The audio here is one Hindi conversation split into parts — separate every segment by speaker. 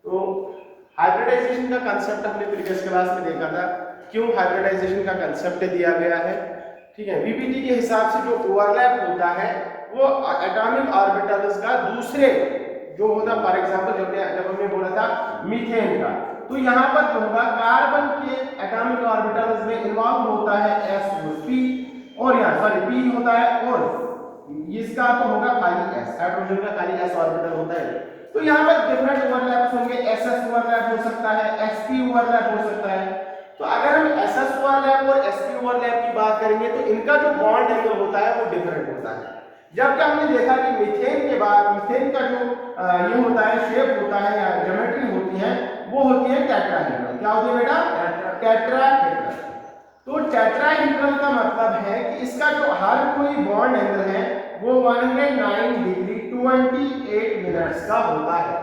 Speaker 1: तो हाइब्रिडाइजेशन का कंसेप्ट हमने प्रीवियस क्लास में देखा था, क्यों हाइब्रिडाइजेशन का कंसेप्ट दिया गया है। ठीक है, वीबीटी के हिसाब से जो ओवरलैप होता है वो एटॉमिक ऑर्बिटल्स का दूसरे जो होता, फॉर एग्जांपल जब हमने बोला था मीथेन का, तो यहाँ पर जो होगा कार्बन के एटॉमिक ऑर्बिटल्स में इन्वॉल्व होता है s और p, और यहाँ सॉरी p होता है, और इसका तो होगा खाली s, हाइड्रोजन का खाली s ऑर्बिटल होता है। तो यहाँ पर डिफरेंट ओवरलैप्स होंगे, ss ओवरलैप हो सकता है, sp ओवरलैप हो सकता है। तो अगर हम ss ओवरलैप और sp ओवरलैप की बात करेंगे तो इनका जो बॉन्ड एंगल होता है वो डिफरेंट होता है। जबकि हमने देखा कि मीथेन के बाद मीथेन का जो ये होता है शेप होता है या ज्योमेट्री होती है वो होती है टेट्राहेड्रल। क्या होती है बेटा? टेट्राहेड्रल। तो टेट्राहेड्रल का मतलब है कि इसका जो हर कोई बॉन्ड एंगल है वो 109 डिग्री 28 मिनट्स का होता है,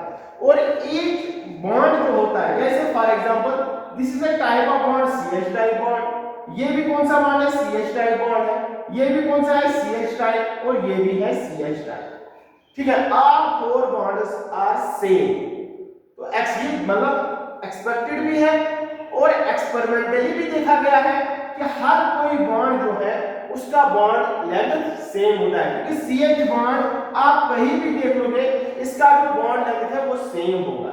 Speaker 1: और ईच बॉन्ड जो होता है, जैसे for example this is a type of bond CH type bond, ये भी कौन सा बॉन्ड है? CH टाइप बॉन्ड है। ये भी कौन सा है? CH टाइप, और ये भी है CH टाइप। ठीक है, all four bonds are same. तो ये मतलब एक्सपेक्टेड भी है और एक्सपेरिमेंटली भी देखा गया है कि हर कोई बॉन्ड जो है उसका बॉन्ड लेंथ सेम होता है, क्योंकि CH बॉन्ड आप कहीं भी देख लोगे इसका जो बॉन्ड लेंथ है वो सेम होगा।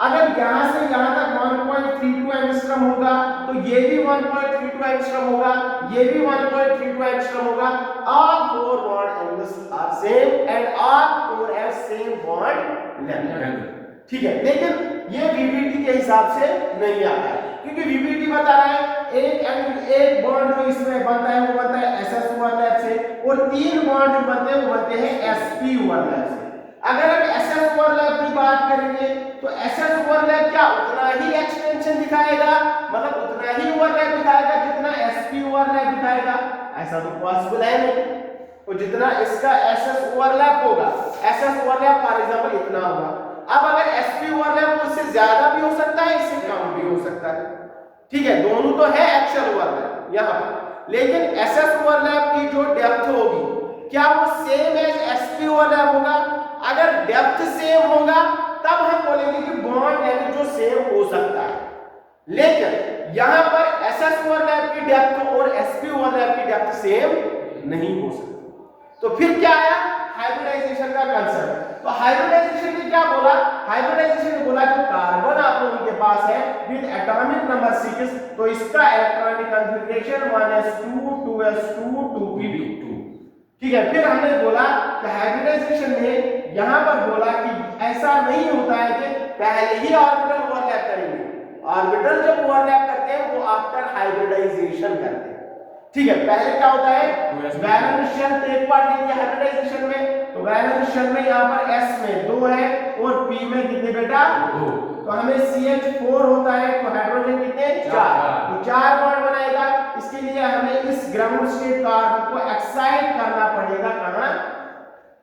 Speaker 1: अगर यहां से यहां तक 1.32 एंगस्ट्रॉम होगा तो ये भी 1.32 एंगस्ट्रॉम होगा, ये भी 1.32 एंगस्ट्रॉम होगा। All four bond angles are same and all four have same bond length. ठीक है, लेकिन ये वीबीटी के हिसाब से नहीं आता है, क्योंकि वीबीटी बता रहा है एक बॉन्ड जो इसमें बनता है वो बनता है एसएस ओवरलैप से, और तीन बॉन्ड जो बनते हैं वो बनते हैं एसपी ओवरलैप से। अगर हम एसएस ओवरलैप की बात करेंगे तो एसएस ओवरलैप क्या उतना ही एक्सटेंशन दिखाएगा, मतलब उतना ही ओवरलैप दिखाएगा जितना एसपी ओवरलैप दिखाएगा? ऐसा तो पॉसिबल है नहीं। तो जितना इसका एसएस ओवरलैप होगा, एसएस ओवरलैप फॉर एग्जांपल इतना होगा। अब अगर एसपी ओवरलैप उससे ज्यादा भी हो सकता है, इससे कम भी हो सकता है। ठीक है, दोनों तो है एक्चुअल ओवरलैप यहां पर, लेकिन एसएस ओवरलैप की जो डेप्थ होगी क्या वो सेम एज एसपी ओवरलैप होगा? अगर डेप्थ सेम होगा तब हम बोलेंगे कि बॉन्ड लेंथ जो सेम हो सकता है, लेकिन यहां पर एसएस ओवरलैप की डेप्थ और एसपी ओवरलैप की डेप्थ सेम नहीं हो सकती। तो फिर क्या आया? हाइब्रिडाइजेशन का कंसेप्ट। तो हाइब्रिडाइजेशन ने क्या बोला? हाइब्रिडाइजेशन ने बोला कि कार्बन आप लोगों के पास है विद एटॉमिक नंबर 6, तो इसका electronic configuration 1s2 2s2 2p2। ठीक है, फिर हमने बोला कि हाइब्रिडाइजेशन में यहां पर बोला कि ऐसा नहीं होता है कि पहले ही ऑर्बिटल ओवरलैप करेंगे। ऑर्बिटल जब ओवरलैप करते हैं वो आफ्टर हाइब्रिडाइजेशन करते हैं। ठीक है, पहले क्या होता है? वैलेंस शेल एक पार्ट लेंगे हाइब्रिडाइजेशन में, तो वैलेंस शेल में यहां पर s में 2 है और p में कितने बेटा? 2। तो हमें CH4 होता है, तो हाइड्रोजन कितने? 4। तो 4 बॉन्ड बनाएगा। इसके लिए हमें इस ग्राउंड स्टेट कार्बन को एक्साइट करना पड़ेगा कहां?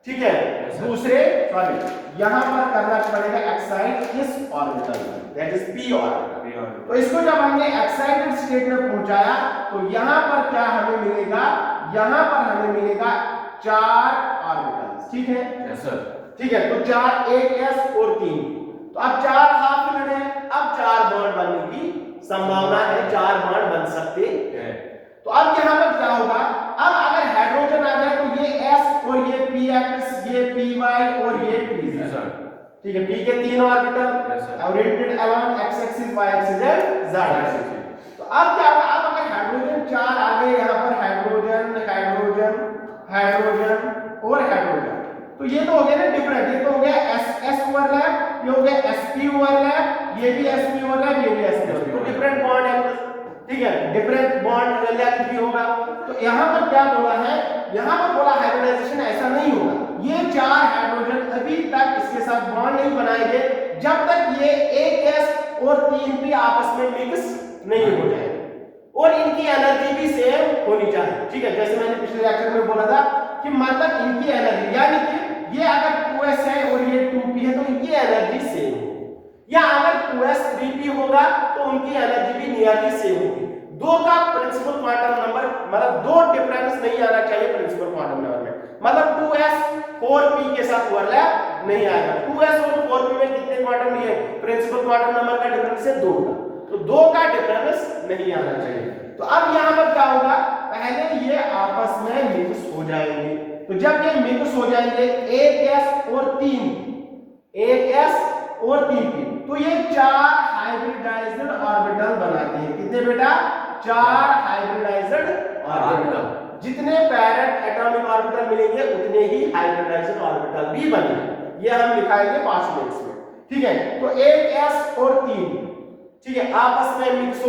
Speaker 1: ठीक है, दूसरे सॉरी यहां पर करना पड़ेगा एक्साइट इस ऑर्बिटल में, दैट इज p ऑर्बिटल। तो इसको जब हमने एक्साइटेड स्टेट में पहुंचाया तो यहां पर क्या हमें मिलेगा? यहां पर हमें मिलेगा 4 ऑर्बिटल्स। ठीक है? Yes sir. ठीक है, तो 4 एक s और 3, तो अब 4 हाफ फिल्ड है, अब 4 बॉन्ड बनने की संभावना है, 4 बॉन्ड बन सकते हैं। तो अब यहां पर क्या होगा? अब अगर हाइड्रोजन आ जाए तो ये s और ये px, ये py और ये pz। ठीक है, p के 3 orbital oriented along x axis, y axis and z axis. तो अब क्या होगा? अब अगर हाइड्रोजन 4 आ गए यहां पर, हाइड्रोजन हाइड्रोजन हाइड्रोजन और हाइड्रोजन, तो ये तो हो गया ना डिफरेंट, ये तो हो गया s ओवरलैप, ये हो गया sp ओवरलैप, ये भी sp ओवरलैप, ये भी sp ओवरलैप, तो डिफरेंट बॉन्ड है। ठीक है, डिफरेंट बॉन्ड लेंथ भी होगा। तो यहां पर क्या बोला है? यहां पर बोला हाइब्रिडाइजेशन ऐसा नहीं होगा, ये 4 हाइड्रोजन अभी तक इसके साथ बॉन्ड नहीं बनाएंगे जब तक ये एक s और 3p आपस में मिक्स नहीं हो जाए, और इनकी एनर्जी भी सेम होनी चाहिए। ठीक है, जैसे मैंने पिछले लेक्चर में बोला था कि मतलब इनकी एनर्जी, यानी कि ये अगर 2s है और ये 2p है तो इनकी एनर्जी सेम होगी, या अगर 2s 3p होगा तो उनकी एनर्जी भी नियरली सेम होगी। दो का प्रिंसिपल क्वांटम नंबर, मतलब दो डिफरेंस नहीं आना चाहिए प्रिंसिपल क्वांटम नंबर में, मतलब 2s 4p के साथ ओवरलैप नहीं आएगा। 2s और 4p में कितने क्वांटम लिए? प्रिंसिपल क्वार्टर नंबर का डिफरेंस है 2 का, तो 2 का डिफरेंस नहीं आना चाहिए। तो अब यहाँ पर क्या होगा, पहले ये आपस में मिक्स हो जाएंगे, तो जब ये मिक्स हो जाएंगे 1s और 3, 1s और 3p, तो ये 4 हाइब्रिडाइज्ड ऑर्बिटल बनाते हैं। कितने बेटा? 4 हाइब्रिडाइज्ड ऑर्बिटल। जितने पैरेंट एटॉमिक ऑर्बिटल मिलेंगे उतने ही हाइब्रिडाइज्ड ऑर्बिटल भी बनेंगे। ये हम लिखाएंगे पार्शियल्स में, ठीक है। तो 1s और 3, ठीक है, आपस में मिक्स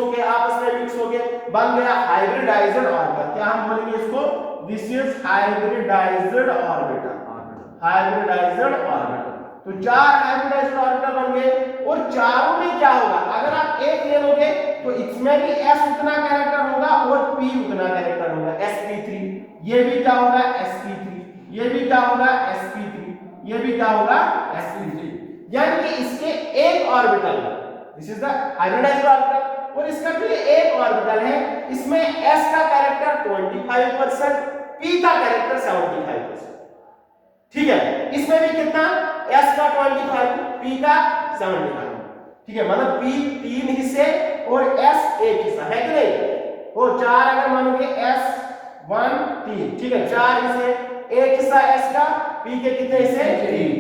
Speaker 1: होके बन गया हाइब्रिडाइज्ड ऑर्बिटल। क्या हम बोलेंगे इसको? This is hybridised orbital, hybridised orbital. तो 4 हाइब्रिडाइज्ड ऑर्बिटल बन गए, और चारों में क्या होगा, अगर आप एक ले लोगे तो इसमें भी s उतना कैरेक्टर होगा और p उतना कैरेक्टर होगा, sp3। ये भी क्या होगा? sp3। ये भी क्या होगा? sp3। ये भी क्या होगा? sp3। यानी कि इसके एक orbital, this is the hybridised orbital, और इसका जो एक ऑर्बिटल है इसमें s का कैरेक्टर 25%, p का कैरेक्टर 75%, ठीक है। इसमें भी कितना? s का 25, p का 75, ठीक है। मतलब p 3 हिस्से और s 1 हिस्सा है कि नहीं? और 4 अगर मानोगे s 1 3, ठीक है, 4 हिस्से, 1 हिस्सा s का, p के कितने हिस्से? 3,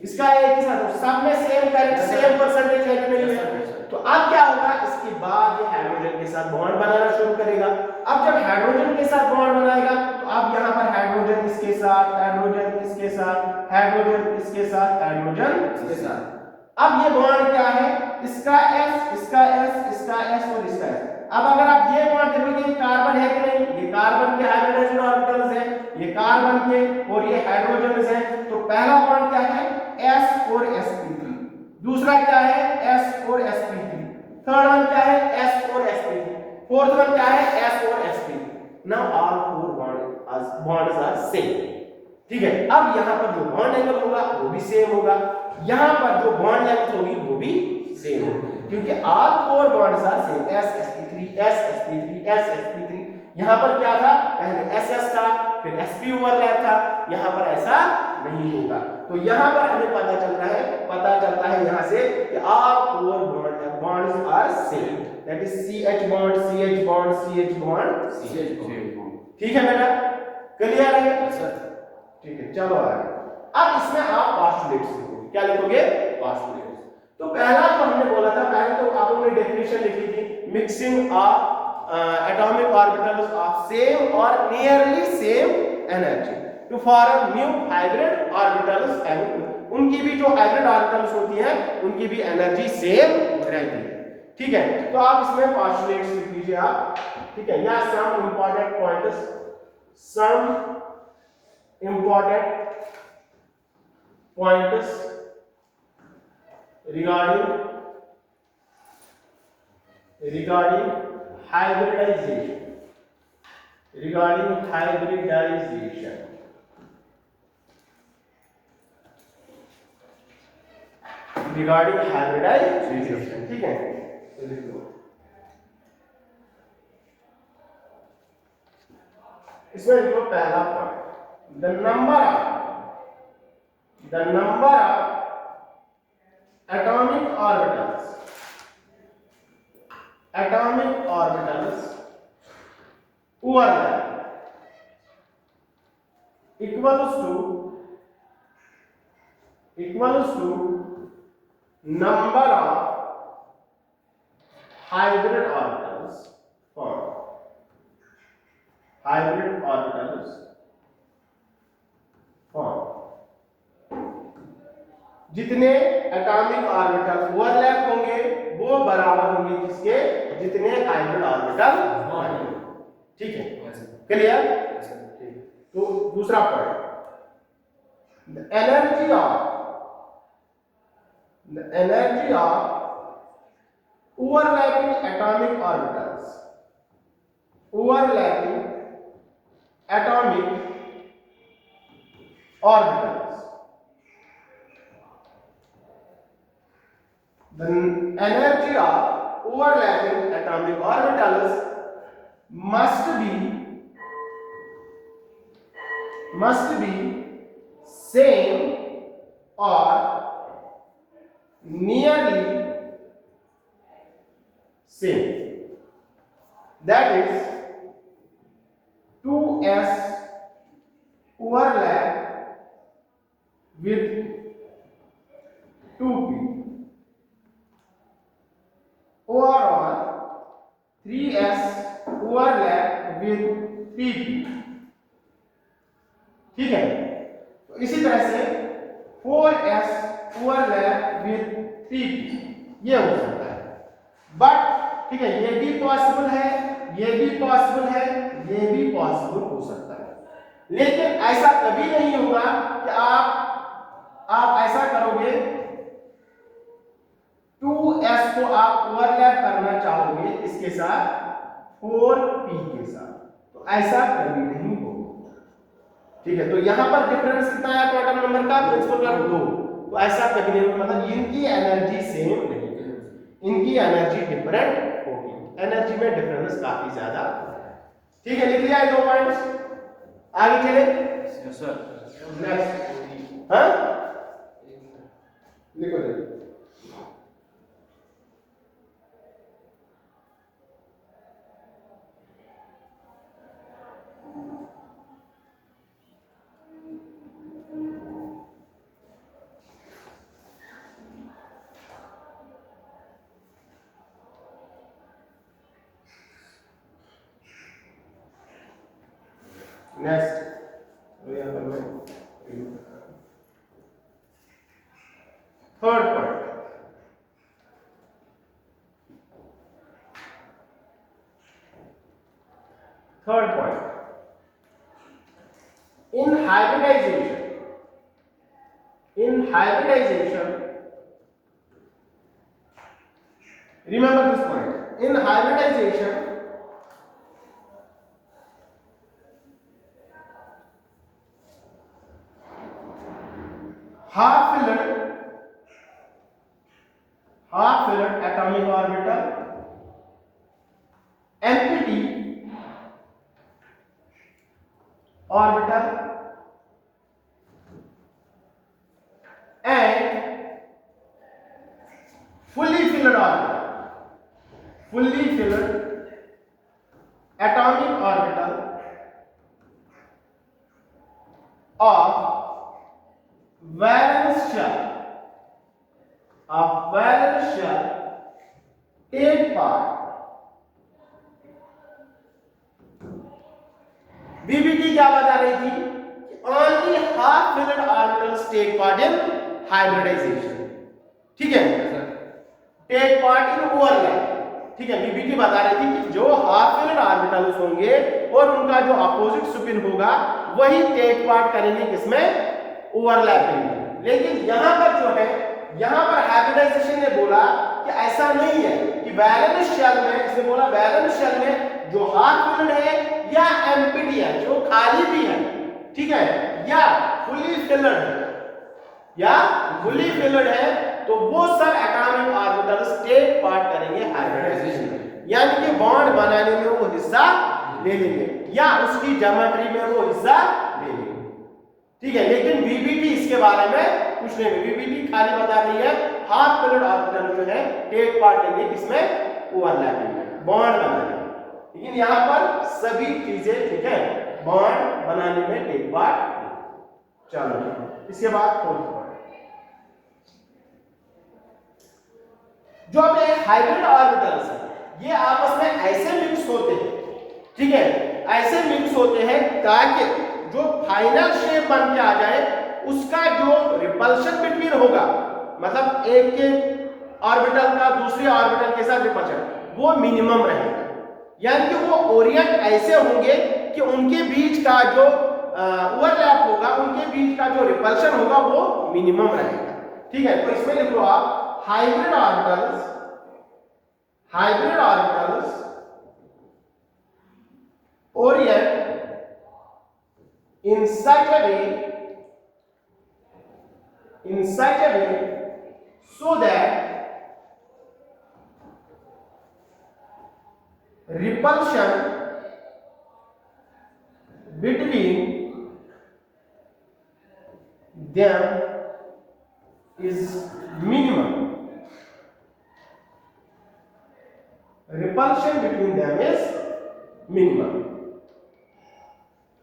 Speaker 1: इसका 1 हिस्सा, तो सब में सेम कैरेक्टर, सेम परसेंटेज है कि नहीं है? तो अब क्या होगा, इसके बाद ये हाइड्रोजन के साथ बॉन्ड बनाना शुरू करेगा। अब जब हाइड्रोजन के साथ बॉन्ड बनाएगा तो अब यहाँ पर हाइड्रोजन इसके साथ, हाइड्रोजन इसके साथ, हाइड्रोजन इसके साथ, हाइड्रोजन इसके साथ। अब ये बॉन्ड क्या है? इसका S, इसका S, इसका S और इसका S। अब अगर आप ये बॉन्ड देखोगे, ये कार्बन है कि नहीं? ये कार्बन के हाइब्रिडाइज्ड ऑर्बिटल्स हैं, ये कार्बन के, और ये हाइड्रोजन हैं। तो पहला बॉन्ड क्या है? S और sp3। दूसरा क्या है? s और sp3। थर्ड वन क्या है? s और sp3। फोर्थ वन क्या है? s और sp3। Now all four bonds are same, ठीक है। अब यहाँ पर जो बॉन्ड एंगल होगा वो भी सेम होगा, यहाँ पर जो बॉन्ड लेंथ होगी वो भी सेम होगी, क्योंकि all four bonds are same, s sp3, s sp3, s sp3। यहाँ पर क्या था? पहले ss था, फिर sp ओवरलैप था, यहाँ पर ऐसा नहीं होगा। तो यहाँ पर हमें पता चलता है यहाँ से कि all four bonds are same, that is CH bond, CH bond, CH bond, CH bond. ठीक है बेटा, क्लियर है सर? ठीक है, चलो आगे। अब इसमें आप पास्टुलेट्स लिखोगे। क्या लिखोगे? पास्टुलेट्स। तो पहला जो हमने बोला था, पहले तो आप लोगों ने डेफिनेशन लिखी थी, mixing of atomic orbitals of same or nearly same energy to form new hybrid orbitals, and उनकी भी जो हाइब्रिड ऑर्बिटल्स होती हैं उनकी भी एनर्जी सेम रहती है, ठीक है। तो आप इसमें पास्टुलेट्स लिख लीजिए आप, ठीक है। या some important points, some important points regarding hybridization, regarding hybridization, ठीक है। इसमें लिखो पहला point, the number of atomic orbitals overlap equals to number of hybrid orbitals formed. जितने एटॉमिक ऑर्बिटल ओवरलैप होंगे वो बराबर होंगे किसके? जितने हाइब्रिड ऑर्बिटल होंगे, ठीक है, क्लियर? तो दूसरा point, the energy of overlapping atomic orbitals, the energy of overlapping atomic orbitals must be same or nearly same. That is 2s overlap with 2p. Overall 3s overlap with 3p. ठीक है, तो इसी तरह से 4s ओवरलैप विद 3p ये हो सकता है. बट ठीक है, ये भी पॉसिबल है, ये भी पॉसिबल है, ये भी पॉसिबल हो सकता है. लेकिन ऐसा कभी नहीं होगा कि आप ऐसा करोगे 2s को आप ओवरलैप करना चाहोगे इसके साथ 4p के साथ, तो ऐसा कभी नहीं होगा. ठीक है, तो यहां पर डिफरेंस कितना है क्वांटम नंबर का, प्रिंसिपल का 2. तो ऐसा कभी नहीं होगा, मतलब इनकी एनर्जी सेम नहीं है, इनकी एनर्जी डिफरेंट होगी. एनर्जी में डिफरेंस काफी ज्यादा है. ठीक है, लिख लिया है 2 पॉइंट्स. आगे चले.
Speaker 2: Yes sir.
Speaker 1: नेक्स्ट. हां, लिखो लिखो. Next third point. Third point, in hybridization, remember this point. In hybridization, half filled atomic orbital, empty orbital, and fully filled atomic orbital of valence shell take part. BBT क्या बता रही थी कि only half filled orbitals take part in hybridization. ठीक है, take part in overlap. ठीक है, बीबीटी बता रही थी कि जो half filled orbitals होंगे और उनका जो अपोजिट स्पिन होगा वही take part करेंगे किसमें, ओवरलैपिंग में. लेकिन यहां पर जो है, यहां पर हाइब्रिडाइजेशन ने बोला कि ऐसा नहीं है कि वैलेंस शेल में, इसने बोला वैलेंस शेल में जो हाफ फिल्ड है या एम्प्टी है, जो खाली भी है, ठीक है, या फुली फिल्ड है, तो वो सब एटॉमिक ऑर्बिटल्स टेक पार्ट करेंगे हाइब्रिडाइजेशन में. यानी कि बॉन्ड बनाने में वो हिस्सा ले लेंगे या उसकी ज्योमेट्री में वो हिस्सा ले लेंगे. ठीक है, लेकिन बीबीटी इसके बारे में कुछ नहीं. बीबीटी खाली बता रही है हाफ फिल्ड ऑर्बिटल जो है टेक पार्ट लेंगे किसमें, ओवरलैपिंग में, बॉन्ड बनाने में. लेकिन यहां पर सभी चीजें ठीक है बॉन्ड बनाने में टेक पार्ट. चलो, इसके बाद फोर्थ पॉइंट, जो अपने हाइब्रिड ऑर्बिटल्स हैं ये आपस में ऐसे मिक्स होते हैं, ठीक है, ऐसे मिक्स होते हैं ताकि जो फाइनल शेप बन के आ जाए उसका जो रिपल्शन बिटवीन होगा, मतलब एक के ऑर्बिटल का दूसरे ऑर्बिटल के साथ रिपल्शन वो मिनिमम रहेगा. यानी कि वो ओरिएंट ऐसे होंगे कि उनके बीच का जो ओवरलैप होगा, उनके बीच का जो रिपल्शन होगा वो मिनिमम रहेगा. ठीक है, तो इसमें लिखो आप hybrid orbitals orient in such a way so that repulsion between them is minimum. Repulsion between them is minimum.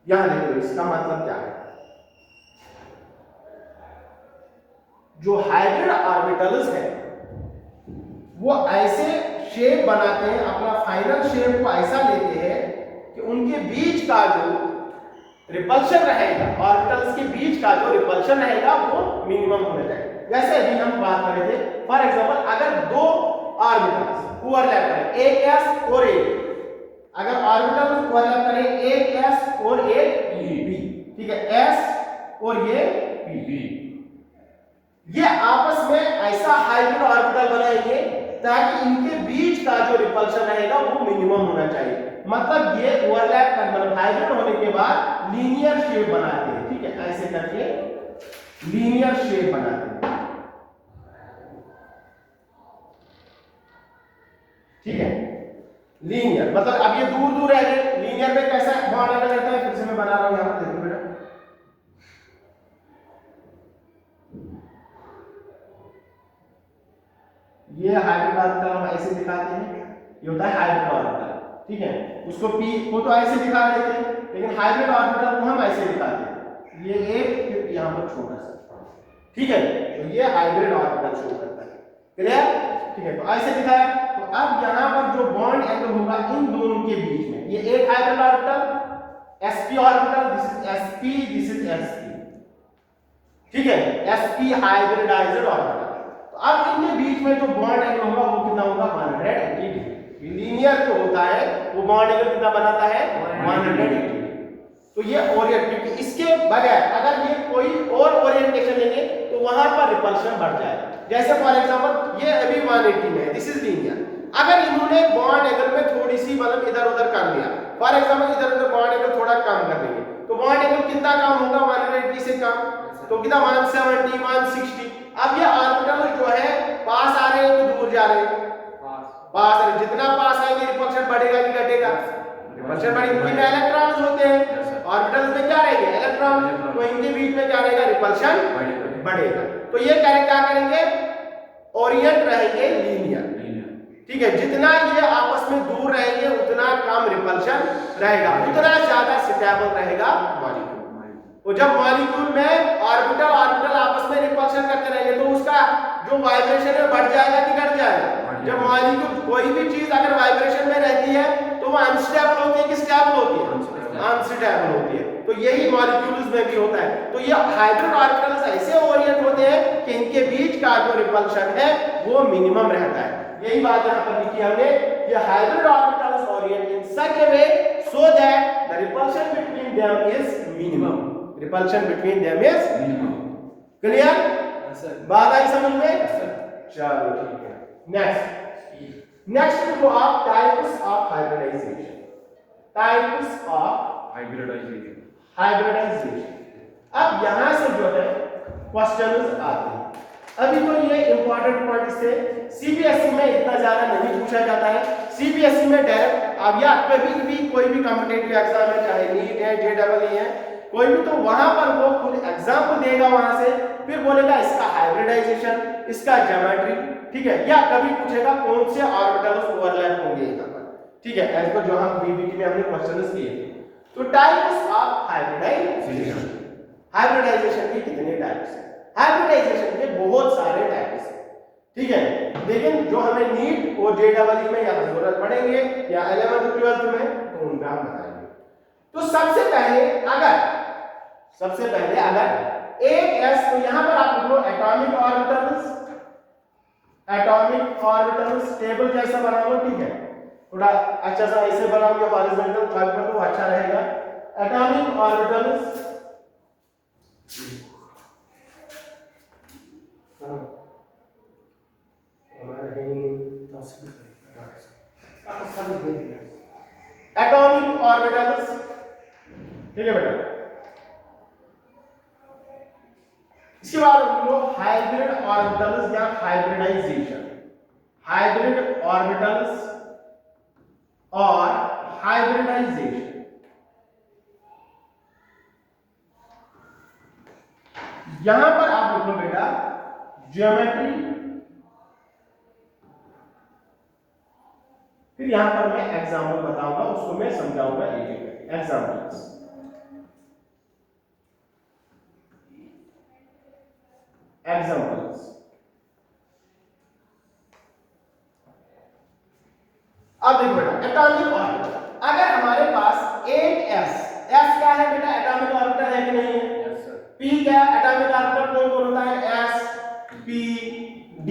Speaker 1: यहां देखो इसका मतलब क्या है, जो हाइब्रिड ऑर्बिटल्स है वो ऐसे शेप बनाते हैं, अपना फाइनल शेप को ऐसा लेते हैं कि उनके बीच का जो रिपल्शन रहेगा, ऑर्बिटल्स के बीच का जो रिपल्शन रहेगा वो मिनिमम होना चाहिए। जैसे अभी हम बात कर रहे थे, फॉर एग्जांपल अगर दो ऑर्बिटल्स ओवरलैप करें, एक s और एक, अगर ऑर्बिटल्स ओवरलैप करें एक s और एक p, ठीक है, s और ये p, ये आपस में ऐसा हाइब्रिड ऑर्बिटल बनाएंगे ताकि इनके बीच का जो रिपल्शन रहेगा वो मिनिमम होना चाहिए। मतलब ये ओवरलैप कर, मतलब हाइब्रिड होने के बाद लीनियर शेप बनाते हैं, ठीक है, ऐसे करके लीनियर शेप बनाते हैं, ठीक है, लीनियर मतलब अब ये दूर दूर रह गए, लीनियर में कैसा बॉन्ड अगर रहता है, फिर से मैं बना रहा हूं यहां पर, देखो बेटा, ये हाइब्रिड ऑर्बिटल हम ऐसे दिखाते हैं, ये होता है हाइब्रिड ऑर्बिटल, ठीक है, उसको p को तो ऐसे दिखा देते हैं, लेकिन हाइब्रिड ऑर्बिटल को हम ऐसे दिखाते हैं, ये एक फिर यहां पर छोटा सा, ठीक है, तो ये हाइब्रिड ऑर्बिटल शो करता है, क्लियर, ठीक है, तो ऐसे दिखाया। तो अब यहां पर जो बॉन्ड एंगल होगा इन दोनों के बीच में, ये एक hybrid orbital sp orbital, this is sp, this is sp, ठीक है, sp हाइब्रिडाइज्ड ऑर्बिटल। अब इनके बीच में जो बॉन्ड एंगल होगा वो कितना होगा, 180 डिग्री। लीनियर जो होता है वो बॉन्ड एंगल कितना बनाता है, 180 डिग्री। तो ये ओरिएंट, क्योंकि इसके बगैर अगर ये कोई और ओरिएंटेशन लेंगे तो वहां पर रिपल्शन बढ़ जाएगा। जैसे फॉर एग्जांपल ये अभी 180 में है, दिस इज लीनियर, अगर इन्होंने बॉन्ड एंगल में थोड़ी सी मतलब इधर उधर कर दिया, फॉर एग्जांपल इधर उधर बॉन्ड एंगल थोड़ा कम कर देंगे, तो बॉन्ड एंगल कितना कम होगा, 180 से कम, तो कितना 170, 160। अब ये ऑर्बिटल जो है पास आ रहे हैं तो दूर जा रहे हैं, पास आ रहे, जितना पास आएंगे रिपल्शन बढ़ेगा कि घटेगा, रिपल्शन बढ़ेगा, क्योंकि इनमें इलेक्ट्रॉन्स होते हैं, ऑर्बिटल्स में क्या रहेंगे, इलेक्ट्रॉन, तो इनके बीच में क्या रहेगा, रिपल्शन बढ़ेगा। तो ये क्या करेंगे, ओरिएंट रहेंगे लीनियर, ठीक है, जितना ये आपस में दूर रहेंगे उतना कम रिपल्शन रहेगा, उतना ज्यादा स्टेबल रहेगा मॉलिक्यूल। तो जब मॉलिक्यूल में ऑर्बिटल ऑर्बिटल आपस में रिपल्शन करते रहेंगे तो उसका जो वाइब्रेशन है बढ़ जाएगा कि घट जाएगा। जब मॉलिक्यूल कोई भी चीज अगर वाइब्रेशन में रहती है तो वो अनस्टेबल होती है कि स्टेबल होती है, अनस्टेबल होती है। तो यही मॉलिक्यूल्स में भी होता है। तो ये हाइब्रिड ऑर्बिटल्स ऐसे ओरिएंट होते हैं कि इनके बीच का जो रिपल्शन है वो मिनिमम रहता है। यही बात यहां पर लिखी हमने कि hybrid orbitals Orient in such a way so that the repulsion between them is minimum, repulsion between them is minimum. Clear, बात आई समझ में? चलो ठीक है, नेक्स्ट देखो आप types of hybridisation, types of hybridisation. अब यहां से जो है क्वेश्चंस आते हैं। अभी तो ये इंपॉर्टेंट पॉइंट्स थे, सीबीएसई में इतना ज्यादा नहीं पूछा जाता है। सीबीएसई में डायरेक्ट अब या कभी भी कोई भी कॉम्पिटिटिव एग्जाम है, चाहे नीट है, जेईई है, कोई भी, तो वहां पर वो खुद एग्जाम को देगा, वहां से फिर बोलेगा इसका हाइब्रिडाइजेशन, इसका ज्योमेट्री, ठीक है, या कभी पूछेगा कौन से ऑर्बिटल्स ओवरलैप होंगे यहां पर, ठीक है, एज पर जो हम बीबीटी में हमने क्वेश्चंस किए थे। तो टाइप्स ऑफ हाइब्रिडाइजेशन, हाइब्रिडाइजेशन के कितने टाइप्स हैं? हाइब्रिडाइजेशन के बहुत सारे टाइप्स हैं, ठीक है, लेकिन जो हमें नीट और जेईई में या जरूरत पड़ेंगे या 11th 12th में, तो उनका हम बताएंगे। तो सबसे पहले अगर एक एस, तो यहां पर आप लिखो एटॉमिक ऑर्बिटल्स टेबल जैसा बनाओ, ठीक है, थोड़ा अच्छा सा ऐसे बनाओगे हॉरिजॉन्टल फाइव पर तो अच्छा रहेगा। एटॉमिक ऑर्बिटल्स एटॉमिक ऑर्बिटल्स, ठीक है बेटा। इसके बाद हम लोग हाइब्रिड ऑर्बिटल्स या हाइब्रिडाइजेशन, हाइब्रिड ऑर्बिटल्स और हाइब्रिडाइजेशन। यहां पर आप लिख लो बेटा ज्योमेट्री, फिर यहाँ पर मैं एग्जाम्पल बताऊंगा, उसको मैं समझाऊंगा एक एक एग्जाम्पल्स। अब देखो बेटा एटॉमिक ऑर्बिटल, अगर हमारे पास 8s, s क्या है बेटा एटॉमिक ऑर्बिटल है कि नहीं है? Yes sir. p क्या एटॉमिक ऑर्बिटल कौन कौन होता है? s p d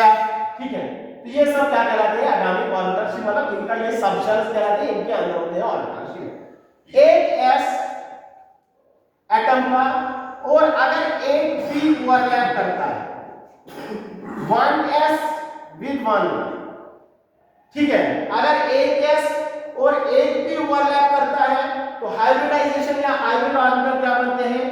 Speaker 1: f, ठीक है। तो ये सब क्या कहलाते हैं? एटॉमिक ऑर्बिटल, मतलब इनका ये सबशेल्स कहलाते हैं, इनके अंदर होते हैं ऑर्बिटल। 8s एटम का, और अगर 8p ओवरलैप करता है 1s विद 1, ठीक है। अगर 1s और 1p ओवरलैप करता है तो हाइब्रिडाइजेशन या हाइब्रिड ऑर्बिटल क्या बनते हैं?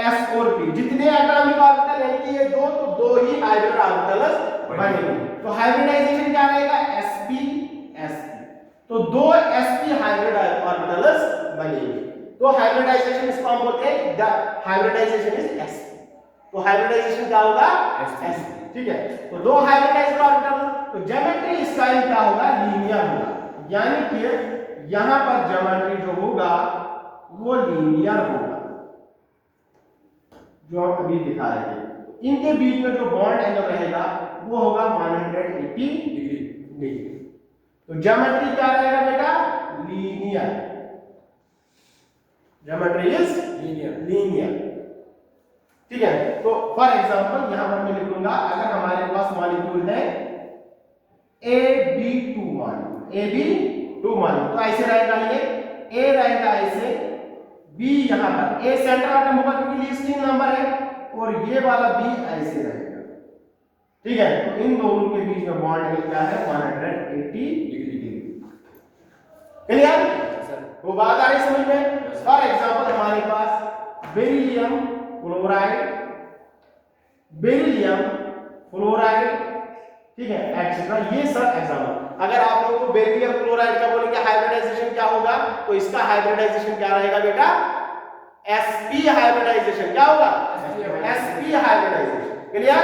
Speaker 1: s और p। जितने एटॉमिक ऑर्बिटल यानी कि ये दो, तो दो ही हाइब्रिड ऑर्बिटल्स बनेंगे। तो हाइब्रिडाइजेशन क्या रहेगा? sp sp, तो दो sp हाइब्रिड ऑर्बिटल्स बनेंगे। तो हाइब्रिडाइजेशन इसको हम बोलते हैं द हाइब्रिडाइजेशन इज sp। तो हाइब्रिडाइजेशन क्या होगा? sp, ठीक है। तो दो हाइब्रिडाइज्ड ऑर्बिटल, तो ज्योमेट्री स्टाइल क्या होगा? लीनियर होगा, यानी कि यहां पर ज्योमेट्री जो होगा वो लीनियर होगा, जो हम अभी दिखा रहे हैं। इनके बीच में जो बॉन्ड एंगल रहेगा वो होगा 180 डिग्री। तो ज्योमेट्री क्या रहेगा बेटा? लीनियर। ज्योमेट्री इज लीनियर, ठीक है। तो फॉर एग्जांपल यहां पर मैं लिखूंगा, अगर हमारे पास मॉलिक्यूल है AB2 मॉलिक्यूल, AB2 मॉलिक्यूल, तो ऐसे रहेगा, ये A रहेगा ऐसे, B यहां पर A सेंटर एटम होगा क्योंकि लीस्टिंग नंबर है, और ये वाला B ऐसे रहेगा, ठीक है। तो इन दोनों के बीच में बॉन्ड एंगल क्या है? 180 डिग्री। क्लियर? वो बात आ रही समझ में? फॉर एग्जांपल हमारे पास बेरिलियम फ्लोराइड, ठीक है, एक्सेट्रा, ये सब एग्जांपल। अगर आप लोगों को बेरिलियम क्लोराइड का बोलेंगे हाइब्रिडाइजेशन क्या होगा, तो इसका हाइब्रिडाइजेशन क्या रहेगा बेटा? sp hybridisation. क्या होगा? sp hybridisation. Clear?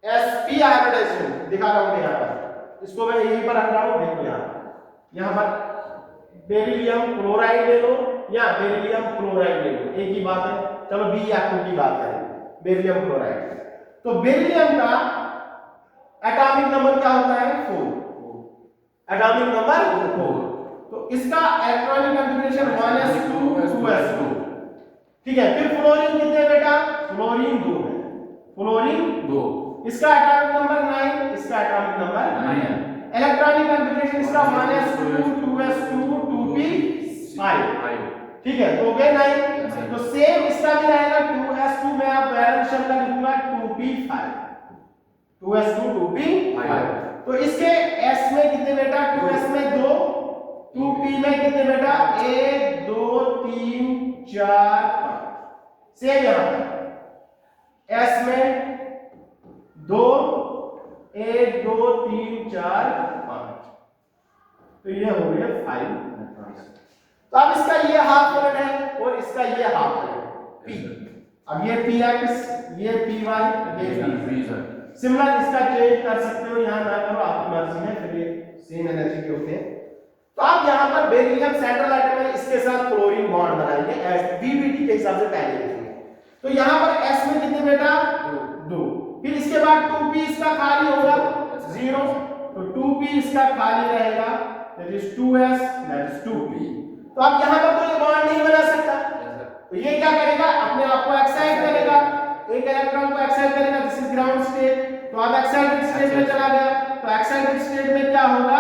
Speaker 1: sp hybridisation दिखा रहा हूं यहां पर, इसको मैं यहीं पर रख रहा हूं, देखो यहां पर बेरिलियम क्लोराइड ले लो या बेरिलियम फ्लोराइड ले लो, एक ही बात है। चलो बी या टू की बात करें, बेरिलियम क्लोराइड। तो बेरिलियम का एटॉमिक नंबर क्या होता है? 4, एटॉमिक नंबर 4। तो इसका इलेक्ट्रॉनिक कॉन्फ़िगरेशन 1s2 2s2, ठीक है। फिर फ्लोरीन कितने बेटा? फ्लोरीन 2 है, फ्लोरीन 2। इसका एटॉमिक नंबर 9, इसका एटॉमिक नंबर 9। इलेक्ट्रॉनिक कॉन्फ़िगरेशन इसका 1s2 2s2 2p5, ठीक है। तो हो गए 9। तो सेम इसका भी रहेगा 2s2 में आप वैलेंस शेल का लिखूंगा 2p5, 2s2 2p5। तो इसके s में कितने बेटा? 2s में 2, 2p में कितने बेटा? 1 2 3 4 5। सेम यहां पर s में 2 1 2 3 4 5, तो ये हो गया 5 इलेक्ट्रॉन्स। तो अब इसका ये हाफ यूनिट है और इसका ये हाफ यूनिट p। अब ये px, ये py, ये p। सिमिलर इसका चेंज कर सकते हो, यहां ना करो, आपकी मर्जी है, फिर ये सेम एनर्जी के होते हैं। तो आप यहां पर बेरिलियम सेंट्रल एटम है, इसके साथ फ्लोरीन बॉन्ड बनाएंगे VBT के हिसाब से पहले लिखेंगे। तो यहां पर s में कितने बेटा? 2। फिर इसके बाद 2p इसका खाली होगा 0, तो 2p इसका खाली रहेगा, that is 2s, that is 2p। तो आप यहां पर कोई बॉन्ड नहीं बना सकता, तो ये क्या करेगा? अपने आप को एक्साइट करेगा, एक इलेक्ट्रॉन को एक्साइट करेगा, दिस इज ग्राउंड स्टेट। तो अब एक्साइटेड स्टेट में चला गया, तो एक्साइटेड स्टेट में क्या होगा?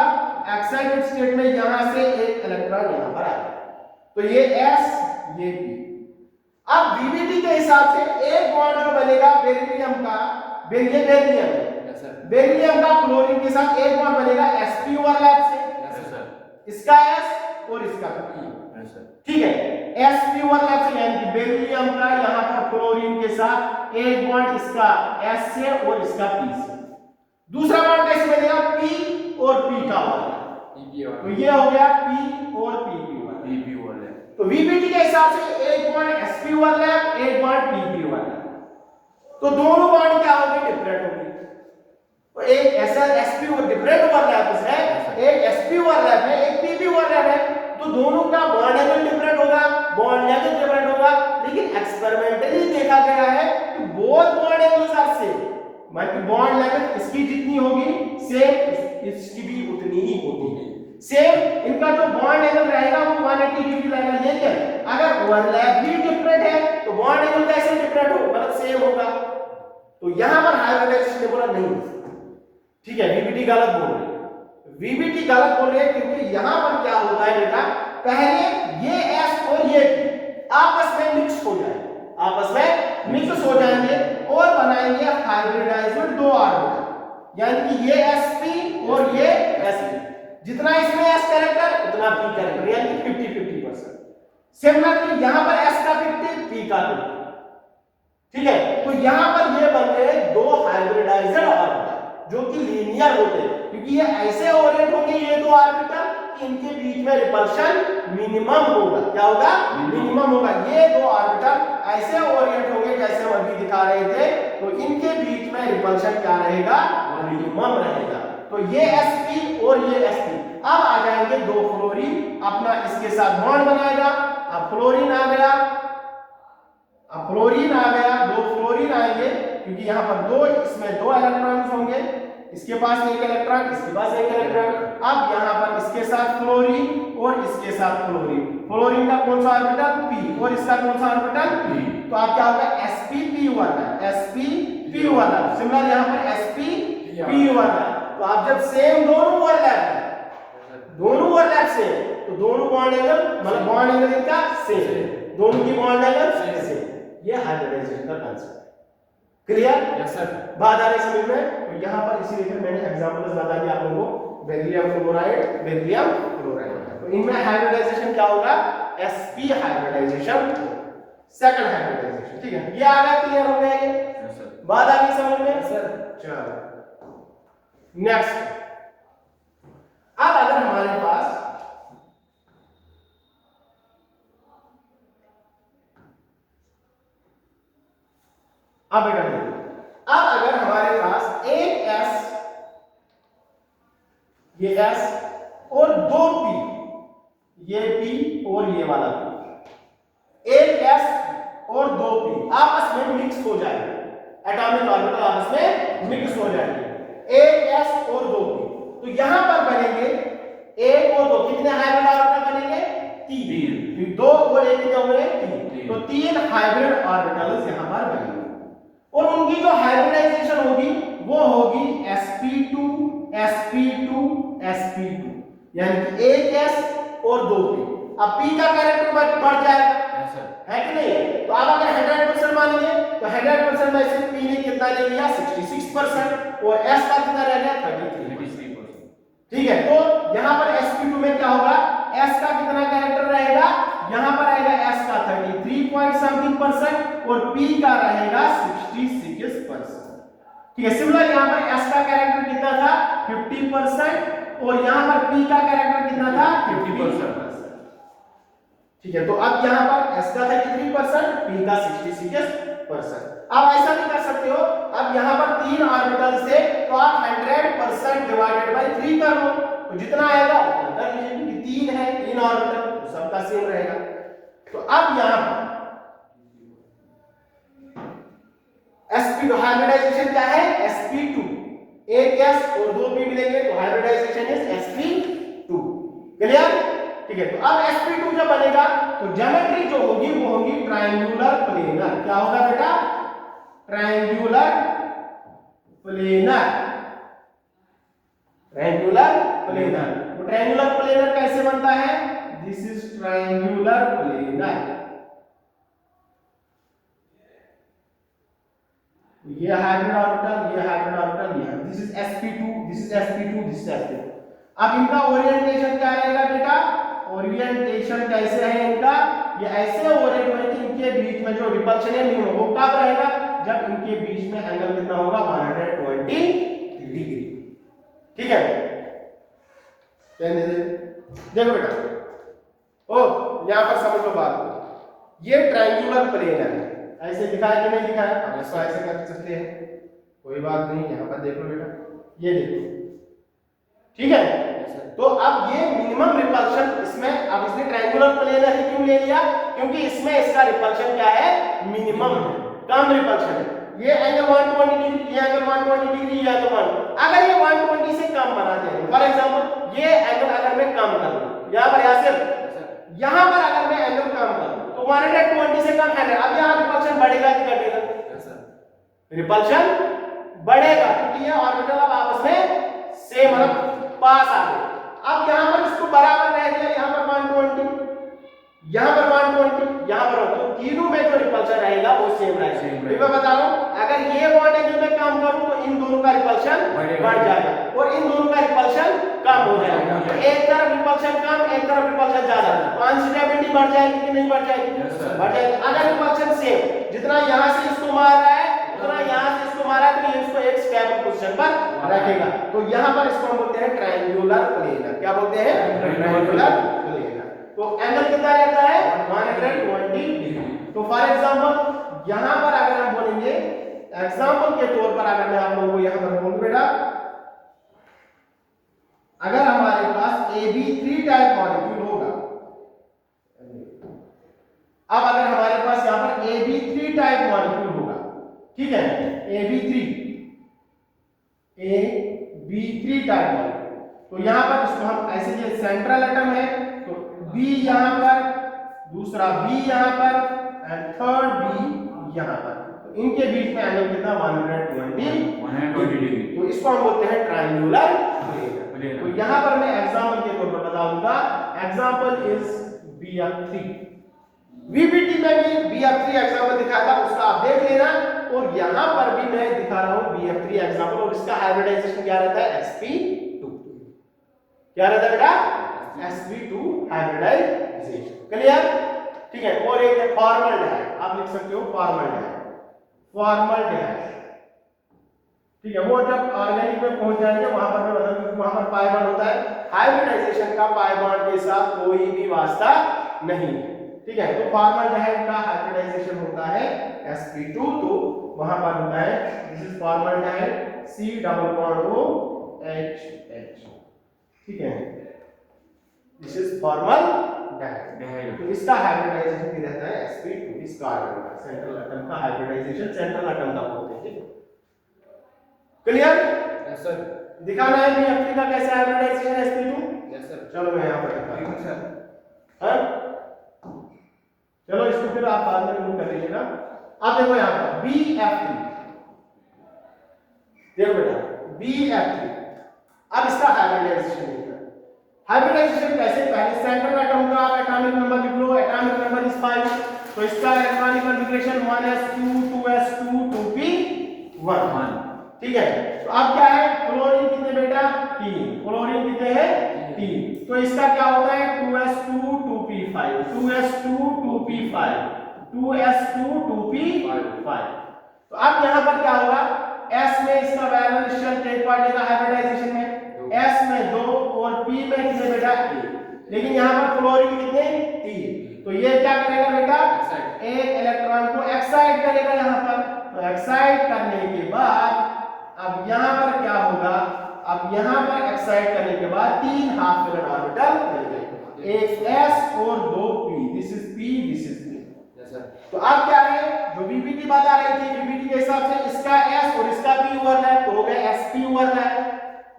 Speaker 1: एक्साइटेड स्टेट में यहां से एक इलेक्ट्रॉन यहां पर आएगा, तो ये s, ये p। अब VBT के हिसाब से एक बॉन्ड जो बनेगा बेरिलियम का, बेरिलियम का फ्लोरीन के साथ एक बॉन्ड बनेगा sp ओवरलैप से, इसका s और इसका p, ठीक है। sp ओवरलैप से यानी कि बेरिलियम का यहां पर फ्लोरीन के साथ एक बॉन्ड इसका s से और इसका p से। दूसरा बॉन्ड कैसे बनेगा? p और p का ओवरलैप, तो ये हो गया p और pp ओवरलैप। तो VBT के हिसाब से एक बॉन्ड sp ओवरलैप, एक बॉन्ड pp ओवरलैप, तो दोनों बॉन्ड क्या होंगे? डिफरेंट होंगे। तो एक ऐसा sp और डिफरेंट ओवरलैप sp ओवरलैप है, एक p भी ओवरलैप है, तो दोनों का बॉन्ड एंगल डिफरेंट होगा, बॉन्ड लेंथ डिफरेंट होगा, लेकिन एक्सपेरिमेंटली देखा गया है कि both bond angles are same, मतलब बॉन्ड लेंथ इसकी जितनी होगी सेम इसकी भी उतनी ही होगी, सेम इनका जो बॉन्ड एंगल रहेगा वो 180 डिग्री रहेगा। लेकिन अगर ओवरलैप भी डिफरेंट है तो बॉन्ड एंगल कैसे डिफरेंट हो, मतलब सेम होगा। तो यहां पर हाइब्रिडाइजेशन ने बोला नहीं, ठीक है, वीबीटी गलत बोल रही है, वीबीटी गलत बोल रही है, क्योंकि यहां पर क्या होता है बेटा, पहले ये एस और ये पी आपस में मिक्स हो जाएंगे, आपस में मिक्स हो जाएंगे और बनाएंगे हाइब्रिडाइज्ड दो ऑर्बिटल, यानी कि ये sp और ये sp, जितना इसमें s कैरेक्टर उतना p कैरेक्टर, यानी कि 50-50%। सिमिलरली यहां पर s का 50, p का 50, ठीक है। तो यहां पर ये बन गए दो हाइब्रिडाइज्ड ऑर्बिटल जो कि लीनियर होते हैं, क्योंकि ये ऐसे ओरिएंट होंगे ये दो ऑर्बिटल कि इनके बीच में रिपल्शन मिनिमम होगा, क्या होगा, मिनिमम होगा। ये दो ऑर्बिटल ऐसे ओरिएंट होंगे जैसे हम अभी दिखा रहे थे, तो इनके बीच में रिपल्शन क्या रहेगा, मिनिमम रहेगा। तो ये sp और ये sp अब आ जाएंगे दो फ्लोरीन, अपना इसके साथ बॉन्ड बनाएगा, अब फ्लोरीन आ गया, अब फ्लोरीन आ गया, दो फ्लोरीन आएंगे, क्योंकि यहां पर दो, इसमें दो इलेक्ट्रॉन्स होंगे, इसके पास एक इलेक्ट्रॉन, इसके पास एक इलेक्ट्रॉन। अब यहां पर इसके साथ फ्लोरीन और इसके साथ फ्लोरीन, फ्लोरीन का कौन सा ऑर्बिटल, p, और इसका कौन सा ऑर्बिटल, p, तो आप क्या होगा spp वाला, spp वाला, सिमिलर यहां पर spp वाला। तो आप जब सेम दोनों ओवरलैप से, तो दोनों बॉन्ड एंगल, मतलब बॉन्ड एंगल इनका सेम, दोनों की बॉन्ड एंगल सेम, ये हाइब्रिडाइजेशन का कांसेप्ट। क्लियर?
Speaker 2: Yes sir.
Speaker 1: बात आ रही समझ में? तो यहां पर इसी लेकर मैंने एग्जांपल्स बता दिया आप लोगों को, बेरिलियम फ्लोराइड, बेरिलियम क्लोराइड। तो इनमें हाइब्रिडाइजेशन क्या होगा, sp हाइब्रिडाइजेशन, सेकंड हाइब्रिडाइजेशन, ठीक है। ये आ गया, क्लियर हो गया ये?
Speaker 2: Yes sir.
Speaker 1: बात आ गई समझ में?
Speaker 2: सर।
Speaker 1: चलो नेक्स्ट, अब अगर हमारे पास अब अगर हमारे पास एक s, ये s और दो p, ये p और ये वाला p, एक s और दो p आपस में मिक्स हो जाएंगे, एटॉमिक ऑर्बिटल आपस में मिक्स हो जाएंगे, एक s और दो p, तो यहां पर बनेंगे एक और दो, कितने हाइब्रिड ऑर्बिटल बनेंगे, तीन, दो और एक कितने होंगे, तीन, तो तीन हाइब्रिड ऑर्बिटल्स यहां पर बनेंगे, और उनकी जो हाइब्रिडाइजेशन होगी वो होगी sp2 sp2 sp2, यानी कि एक s और दो p। अब p का कैरेक्टर बढ़ जाएगा, है कि नहीं? तो आप अगर 100% मानेंगे तो 100% में से p ने कितना ले लिया, 66%, और s का कितना रह गया, 33%, ठीक है। तो यहां पर sp2 में क्या होगा, s का कितना कैरेक्टर रहेगा, यहां पर आएगा s का 33 पॉइंट समथिंग परसेंट और p का रहेगा 66%, ठीक है। सिमिलर यहां पर s का कैरेक्टर कितना था, 50%, और यहां पर p का कैरेक्टर कितना था, 50%, ठीक है। तो अब यहां पर s का 33%, p का 66%। अब ऐसा भी कर सकते हो, अब यहां पर तीन ऑर्बिटल से तो आप 100% डिवाइडेड बाय 3 कर लो, तो जितना आएगा उतना कर लीजिए, क्योंकि तीन है, तीन ऑर्बिटल, तो सबका सेम रहेगा। तो अब यहां पर sp2 हाइब्रिडाइजेशन क्या है, sp2, एक s और दो p मिलेंगे तो हाइब्रिडाइजेशन इज sp2, क्लियर? ठीक है। तो अब sp2 जब बनेगा तो ज्योमेट्री जो होगी वो होगी ट्रायंगुलर प्लेनर, क्या होगा बेटा, ट्रायंगुलर प्लेनर, ट्रायंगुलर प्लेनर। तो ट्रायंगुलर प्लेनर कैसे बनता है, दिस इज ट्रायंगुलर प्लेनर, ये हाइब्रिड ऑर्बिटल, ये हाइब्रिड ऑर्बिटल, ये this is sp2, this is sp2, this is sp2। अब इनका ओरिएंटेशन क्या रहेगा बेटा, ओरिएंटेशन कैसे है इनका, ये ऐसे ओरिएंट होंगे कि इनके बीच में जो रिपल्शन है मिनिमम वो कब रहेगा, जब इनके बीच में एंगल कितना होगा, 120 डिग्री, ठीक है। देखो बेटा, ओ यहां पर समझ लो बात को, ये ट्रायंगुलर प्लेनर है, ऐसे दिखाया कि नहीं दिखाया, अब इसको ऐसे कर सकते हैं, कोई बात नहीं। यहां पर देख लो बेटा, ये देखो ठीक है। तो अब ये मिनिमम रिपल्शन इसमें, अब इसने ट्रायंगुलर प्लेन है क्यों ले लिया, क्योंकि इसमें इसका रिपल्शन क्या है, मिनिमम है, कम रिपल्शन है। ये एंगल 120 डिग्री, ये एंगल 120 डिग्री, ये एंगल 1, अगर ये 120 से कम बना दें, फॉर एग्जांपल ये एंगल अगर मैं कम कर दूं, यहां पर यासिर यहां पर अगर मैं एंगल कम कर दूं तो 120 से कम है, अब यहां रिपल्शन बढ़ेगा कि घटेगा, रिपल्शन बढ़ेगा, क्योंकि ये ऑर्बिटल अब आपस में सेम मतलब पास आ गए। अब यहां पर इसको बराबर रह गया, यहां पर 120, यहां पर 120, यहां पर, तो तीनों में जो रिपल्शन रहेगा वो सेम रहेगा। मैं बता रहा हूं अगर ये बॉन्ड एंगल में काम करूं तो इन दोनों का रिपल्शन बढ़ जाएगा और इन दोनों का रिपल्शन कम हो जाएगा। तो एक तरफ रिपल्शन कम, एक तरफ रिपल्शन ज्यादा, तो अनस्टेबिलिटी बढ़ जाएगी कि नहीं बढ़ जाएगी, बढ़ जाएगी। अगर रिपल्शन सेम, जितना यहां से इसको मार रहा है उतना यहां से इसको मारा तो ये इसको एक स्टेबल पोजीशन पर रखेगा। तो यहां पर इसको हम बोलते हैं ट्रायंगुलर प्लेनर। क्या बोलते हैं, ट्रायंगुलर प्लेनर। तो एंगल कितना रहता है, 120 डिग्री। तो फॉर एग्जांपल यहां पर अगर हम बोलेंगे, एग्जांपल के तौर पर अगर मैं आप लोगों को यहां पर बोलूं बेटा, अगर हमारे पास AB3 टाइप मॉलिक्यूल होगा, अब अगर हमारे पास यहां पर AB3 टाइप मॉलिक्यूल होगा, ठीक है, AB3 टाइप मॉलिक्यूल, तो यहां पर इसको हम ऐसे, ये सेंट्रल एटम है तो B यहां पर, दूसरा B यहां पर एंड थर्ड B यहां पर, तो इनके बीच में एंगल कितना, 120 डिग्री। तो इसको हम बोलते हैं ट्रायंगुलर प्लेन। तो यहां पर मैं एग्जांपल के तौर पर बताऊंगा, एग्जांपल इज BF3। VBT में भी BF3 एग्जांपल दिखाया था, उसका आप देख लेना, और यहां पर भी मैं दिखा रहा हूं BF3 एग्जांपल, और इसका हाइब्रिडाइजेशन क्या रहता है, sp2। क्या रहता है बेटा, sp2 हाइब्रिडाइजेशन, क्लियर, ठीक है। और एक है फॉर्मल्डिहाइड, आप लिख सकते हो फॉर्मल्डिहाइड, ठीक है। वो जब ऑर्गेनिक में पहुंच जाएंगे वहां पर मैं बताऊंगा, वहां पर पाई बॉन्ड होता है, हाइब्रिडाइजेशन का पाई बॉन्ड के साथ कोई भी वास्ता नहीं है, ठीक है। तो फॉर्मल्डिहाइड का हाइब्रिडाइजेशन होता है sp2, तो वहां पर होता है, this is formaldehyde, C double bond O H, ठीक है, दिस इज फॉर्मल्डिहाइड। तो इसका हाइब्रिडाइजेशन भी रहता है sp2, इस कार्बन का, सेंट्रल एटम का हाइब्रिडाइजेशन सेंट्रल एटम का बोलते हैं, क्लियर, यस सर। दिखाना है BF3 का कैसे हाइब्रिडाइजेशन है sp2, यस सर। चलो मैं यहां पर दिखाता हूं सर, हां, चलो इसको फिर आप बाद में नोट कर लीजिएगा। अब देखो यहां पर BF3, देखो बेटा BF3, अब इसका हाइब्रिडाइजेशन है। हाइब्रिडाइजेशन कैसे, पहले सेंट्रल एटम का एटॉमिक नंबर लिख लो, एटॉमिक नंबर इज 5, तो इसका electronic configuration 1s2 2s2 2p1, ठीक है। तो अब क्या है, क्लोरीन कितने बेटा, 3, क्लोरीन कितने हैं 3, तो इसका क्या होता है 2s2 2p5, 2s2 2p5, 2s2 2p5। तो अब यहां पर क्या होगा, s में इसका वैलेंस शेल टेक पार्ट लेगा हाइब्रिडाइजेशन में, s में 2 और p में कितने बेटा 1, लेकिन यहां पर क्लोरीन कितने 3, तो ये क्या करेगा बेटा, एक इलेक्ट्रॉन को एक्साइट करेगा यहां पर, तो एक्साइट करने के बाद अब यहां पर क्या होगा, अब यहां पर एक्साइट करने के बाद 3 हाफ वैलेंस ऑर्बिटल मिल गए, एक s और 2 p, this is p, this is p, yes sir. तो अब क्या है, जो VBT बता रही थी, VBT के हिसाब से इसका s और इसका p ओवरलैप, तो हो गया sp ओवरलैप।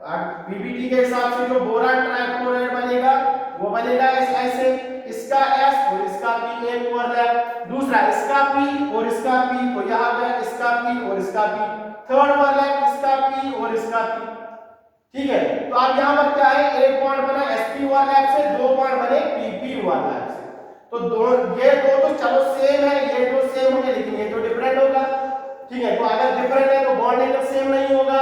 Speaker 1: अब VBT के हिसाब से जो बोरान ट्राइक्लोराइड बनेगा वो बनेगा ऐसे, इसका s और इसका p एक ओवरलैप, दूसरा इसका p और इसका p, तो यहां पे इसका p और इसका p, थर्ड ओवरलैप इसका p और इसका p, ठीक है। तो अब यहां पर क्या है, एक बॉन्ड बना sp ओवरलैप से, दो बॉन्ड बने pp ओवरलैप से, तो ये दो तो चलो सेम है, ये दो सेम होंगे, लेकिन ये तो डिफरेंट होगा, ठीक है। तो अगर डिफरेंट है तो बॉन्ड एंगल सेम नहीं होगा,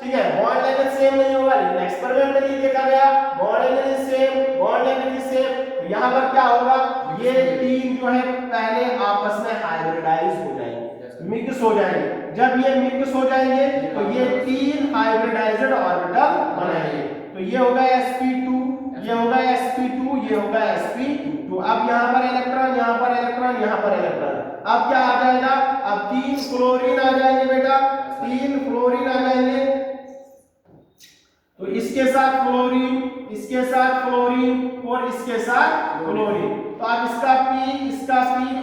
Speaker 1: ठीक है, बॉन्ड एंगल सेम नहीं होगा, लेकिन एक्सपेरिमेंटली देखा गया bond angle is same, bond angle is same. तो यहां पर क्या होगा, ये तीन जो है पहले आपस में हाइब्रिडाइज हो जाएंगे, मिक्स हो जाएंगे। जब ये मिक्स हो जाएंगे तो ये तीन हाइब्रिडाइज्ड ऑर्बिटल बनाएंगे, तो ये होगा sp2, ये होगा sp2, ये होगा sp2। अब यहां पर इलेक्ट्रॉन, यहां पर इलेक्ट्रॉन, यहां पर इलेक्ट्रॉन, अब क्या आ जाएगा, अब 3 क्लोरीन आ जाएंगे बेटा, 3 फ्लोरीन आ जाएंगे, तो इसके साथ फ्लोरीन, इसके साथ फ्लोरीन और इसके साथ फ्लोरीन, तो अब इसका P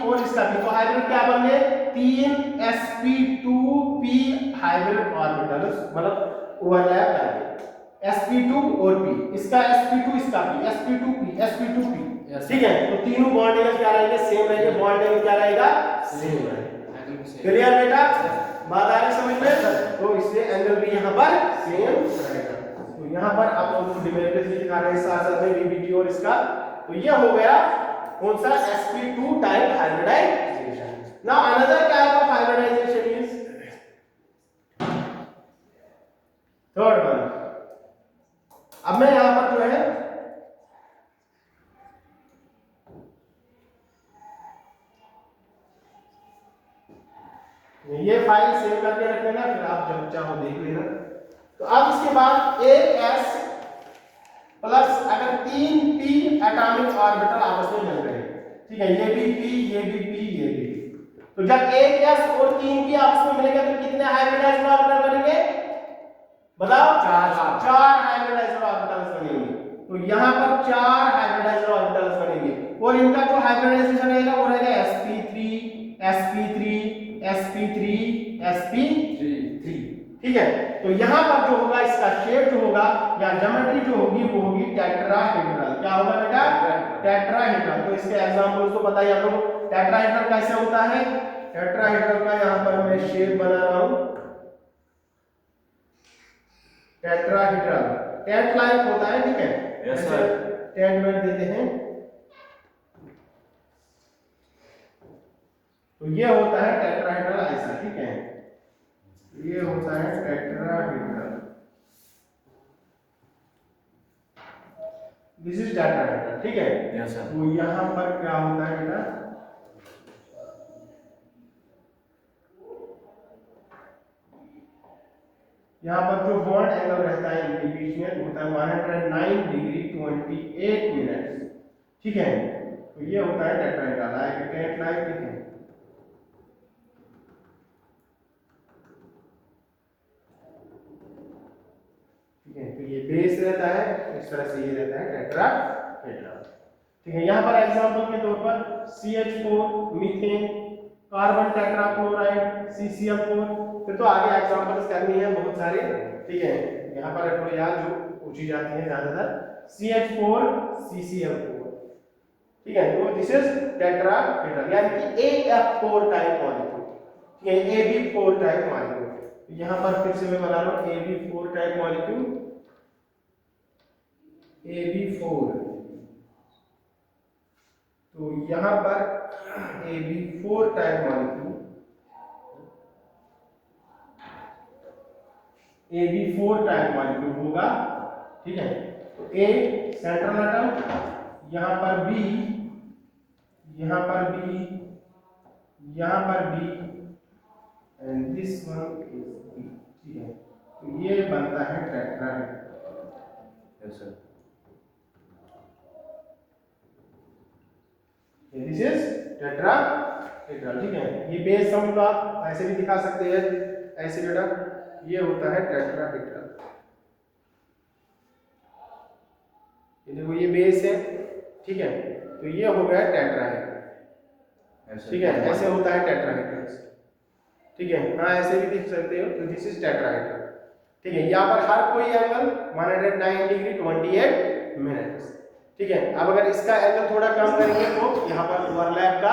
Speaker 1: और इसका P, तो हाइब्रिड क्या बन गए? 3 sp2p हाइब्रिड ऑर्बिटल्स, मतलब ओवरलैप कर गए sp2 और p, इसका sp2 इसका p, sp2p, ठीक है। तो तीनों बॉन्ड एंगल क्या रहेंगे? सेम रहेंगे। बॉन्ड एंगल क्या रहेगा? सेम रहेगा। क्लियर बेटा? बात आ रही समझ में? तो इसलिए एंगल भी यहाँ पर सेम रहेगा। तो यहाँ पर आप लोग डिमेरिट्स भी दिखा रहे हैं साथ साथ में VBT और इसका। तो ये हो गया कौन सा? sp2 type hybridisation. Now another type of hybridisation is third one. अब मैं यहाँ पर जो है ये फाइल सेव करके रख लेना, फिर आप जब चाहो देख लेना। तो अब इसके बाद AS प्लस अगर 3p एटॉमिक ऑर्बिटल आपस में मिल रहे हैं, ठीक है, ये भी p, ये भी p, ये भी, तो जब 1s और 3p आपस में मिलेंगे तो कितने हाइब्रिडाइज्ड ऑर्बिटल बनेंगे? बताओ। 4 हाइब्रिडाइज्ड ऑर्बिटल्स बनेंगे। तो यहाँ पर 4 हाइब्रिडाइज्ड ऑर्बिटल्स बनेंगे और इनका जो हाइब्रिडाइजेशन रहेगा वो रहेगा sp3 sp3 sp3 sp3, ठीक है। तो यहाँ पर जो होगा इसका शेप जो होगा या ज्योमेट्री जो होगी वो होगी टेट्राहेड्रल। क्या होगा बेटा? टेट्राहेड्रल। तो इसके एग्जांपल्स तो पता ही आप लोग। टेट्राहेड्रल कैसे होता है? टेट्राहेड्रल का यहाँ पर मैं शेप बना रहा हूँ। टेट्राहेड्रल टेट लाइक होता है, ठीक है, ऐसे टेट में देते हैं। तो ये होता है टेट्राहेड्रल ऐसा, ठीक है, ये होता है टेट्राहेड्रल, दिस इज टेट्राहेड्रल, ठीक है।
Speaker 2: Yes sir.
Speaker 1: तो यहाँ पर क्या होता है बेटा? यहाँ पर जो बॉन्ड एंगल रहता है इनके बीच में होता है 109 डिग्री 28 मिनट, ठीक है। तो ये होता है टेट्राहेड्रल, लाइक टेट लाइक, ठीक है। तो ये बेस रहता है, इस तरह से ये रहता है टेट्राहेड्रल, ठीक है। यहाँ पर एग्जांपल के तौर पर CH4 methane, carbon tetrachloride, CCl4, फिर तो आगे एग्जांपल्स करनी है बहुत सारे, ठीक है। यहाँ पर थोड़ी याद जो पूछी जाती है ज्यादातर CH4 CCl4, ठीक है। तो दिस इज टेट्राहेड्रल, यानी कि AF4 टाइप मॉलिक्यूल, ठीक है, AB4 टाइप मॉलिक्यूल। यहाँ पर फिर से मैं बना रहा हूँ AB4 टाइप मॉलिक्यूल, AB4। तो यहाँ पर AB4 type molecule, AB4 type molecule होगा, ठीक है। तो A सेंट्रल एटम, यहाँ पर B, यहाँ पर B, यहाँ पर B, and this one is B, ठीक है। तो ये बनता है tetrahedral.
Speaker 2: Yes sir.
Speaker 1: This is tetrahedral, ठीक है। ये बेस हम लोग ऐसे भी दिखा सकते हैं, ऐसे बेटा, ये होता है टेट्राहेड्रल। ये देखो ये बेस है, ठीक है। तो ये हो गया टेट्राहेड्रल, ठीक है, ऐसे होता है टेट्राहेड्रल, ठीक है। हाँ ऐसे भी देख सकते हो। तो दिस इज टेट्राहेड्रल, ठीक है। यहाँ पर हर कोई एंगल 109 डिग्री 28 मिनट, ठीक है। अब अगर इसका एंगल थोड़ा कम करेंगे तो यहाँ पर ओवरलैप का